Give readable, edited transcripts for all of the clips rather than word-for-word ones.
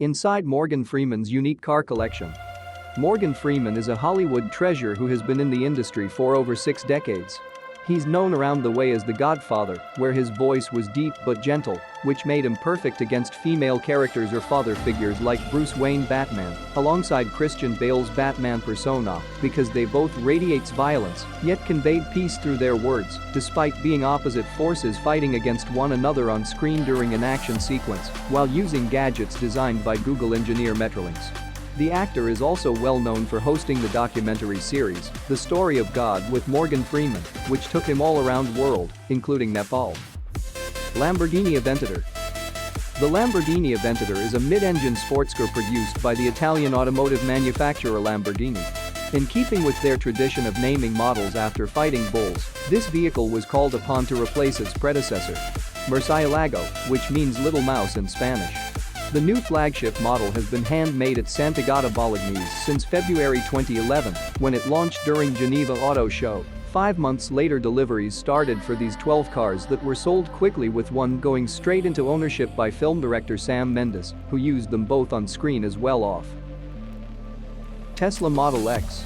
Inside Morgan Freeman's unique car collection. Morgan Freeman is a Hollywood treasure who has been in the industry for over 6 decades. He's known around the way as the Godfather, where his voice was deep but gentle, which made him perfect against female characters or father figures like Bruce Wayne Batman, alongside Christian Bale's Batman persona, because they both radiates violence, yet conveyed peace through their words, despite being opposite forces fighting against one another on screen during an action sequence, while using gadgets designed by Google engineer Metrolinx. The actor is also well known for hosting the documentary series, The Story of God with Morgan Freeman, which took him all around the world, including Nepal. Lamborghini Aventador. The Lamborghini Aventador is a mid-engine sports car produced by the Italian automotive manufacturer Lamborghini. In keeping with their tradition of naming models after fighting bulls, this vehicle was called upon to replace its predecessor, Murcielago, which means little mouse in Spanish. The new flagship model has been handmade at Sant'Agata Bolognese since February 2011, when it launched during Geneva Auto Show. 5 months later, deliveries started for these 12 cars that were sold quickly, with one going straight into ownership by film director Sam Mendes, who used them both on screen as well off. Tesla Model X.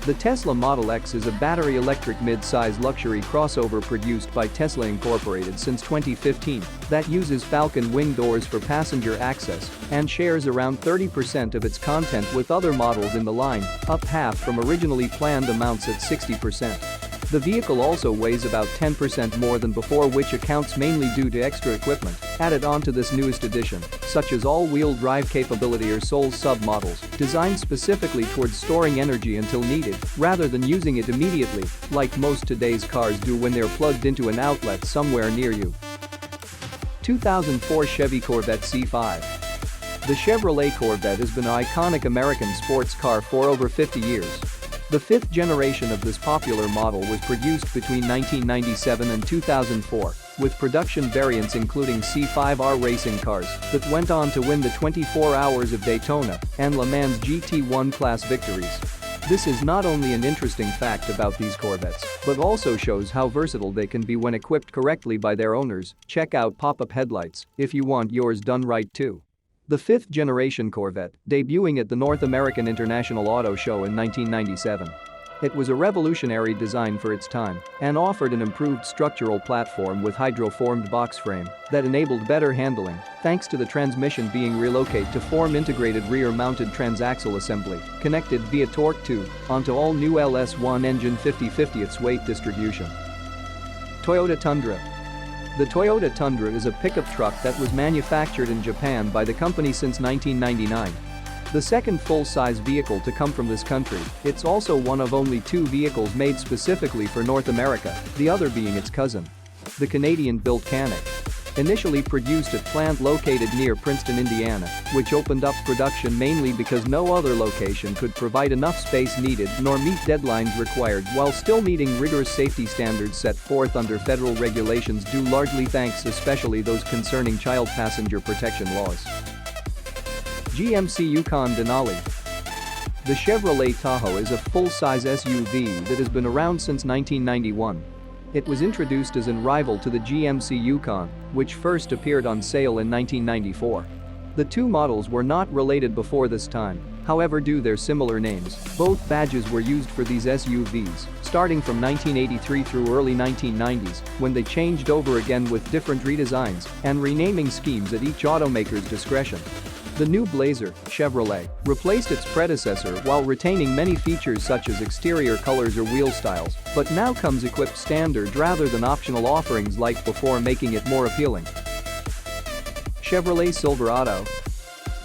The Tesla Model X is a battery-electric mid-size luxury crossover produced by Tesla Incorporated since 2015 that uses Falcon wing doors for passenger access and shares around 30% of its content with other models in the line, up half from originally planned amounts at 60%. The vehicle also weighs about 10% more than before, which accounts mainly due to extra equipment added onto this newest edition, such as all-wheel drive capability or Soul sub-models, designed specifically towards storing energy until needed, rather than using it immediately, like most today's cars do when they're plugged into an outlet somewhere near you. 2004 Chevy Corvette C5. The Chevrolet Corvette has been an iconic American sports car for over 50 years. The 5th generation of this popular model was produced between 1997 and 2004, with production variants including C5R racing cars that went on to win the 24 Hours of Daytona and Le Mans GT1 class victories. This is not only an interesting fact about these Corvettes, but also shows how versatile they can be when equipped correctly by their owners. Check out pop-up headlights if you want yours done right too. The 5th generation Corvette, debuting at the North American International Auto Show in 1997. It was a revolutionary design for its time and offered an improved structural platform with hydroformed box frame that enabled better handling, thanks to the transmission being relocated to form integrated rear-mounted transaxle assembly, connected via torque tube onto all-new LS1 engine 50/50ths weight distribution. Toyota Tundra. The Toyota Tundra is a pickup truck that was manufactured in Japan by the company since 1999. The second full-size vehicle to come from this country, it's also one of only 2 vehicles made specifically for North America, the other being its cousin, the Canadian-built Koenigsegg. Initially produced at plant located near Princeton, Indiana, which opened up production mainly because no other location could provide enough space needed nor meet deadlines required while still meeting rigorous safety standards set forth under federal regulations, due largely thanks especially those concerning child passenger protection laws. GMC Yukon Denali. The Chevrolet Tahoe is a full-size SUV that has been around since 1991. It was introduced as an rival to the GMC Yukon, which first appeared on sale in 1994. The 2 models were not related before this time, however, due their similar names, both badges were used for these SUVs, starting from 1983 through early 1990s, when they changed over again with different redesigns and renaming schemes at each automaker's discretion. The new Blazer, Chevrolet, replaced its predecessor while retaining many features such as exterior colors or wheel styles, but now comes equipped standard rather than optional offerings like before, making it more appealing. Chevrolet Silverado.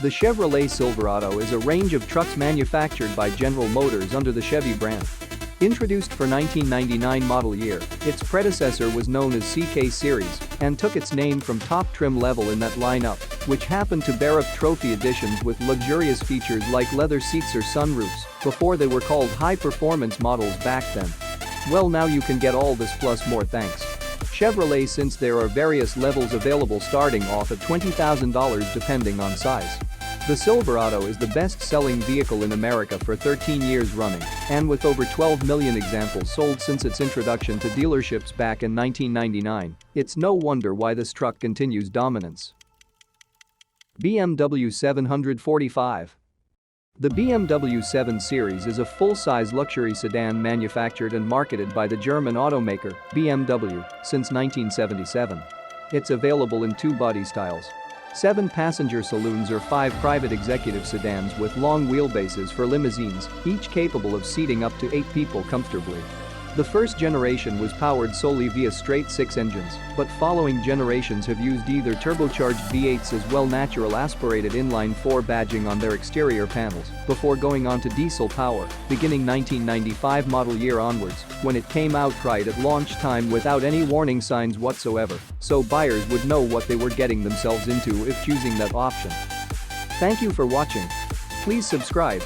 The Chevrolet Silverado is a range of trucks manufactured by General Motors under the Chevy brand. Introduced for 1999 model year, its predecessor was known as CK Series and took its name from top trim level in that lineup, which happened to bear up trophy editions with luxurious features like leather seats or sunroofs before they were called high-performance models back then. Well, now you can get all this plus more thanks Chevrolet, since there are various levels available starting off at $20,000 depending on size. The Silverado is the best-selling vehicle in America for 13 years running, and with over 12 million examples sold since its introduction to dealerships back in 1999, it's no wonder why this truck continues dominance. BMW 745. The BMW 7 Series is a full-size luxury sedan manufactured and marketed by the German automaker, BMW, since 1977. It's available in two body styles: 7-passenger saloons or 5 private executive sedans with long wheelbases for limousines, each capable of seating up to 8 people comfortably. The first generation was powered solely via straight-six engines, but following generations have used either turbocharged V8s as well natural aspirated inline-4 badging on their exterior panels, before going on to diesel power, beginning 1995 model year onwards, when it came outright at launch time without any warning signs whatsoever, so buyers would know what they were getting themselves into if choosing that option. Thank you for watching. Please subscribe.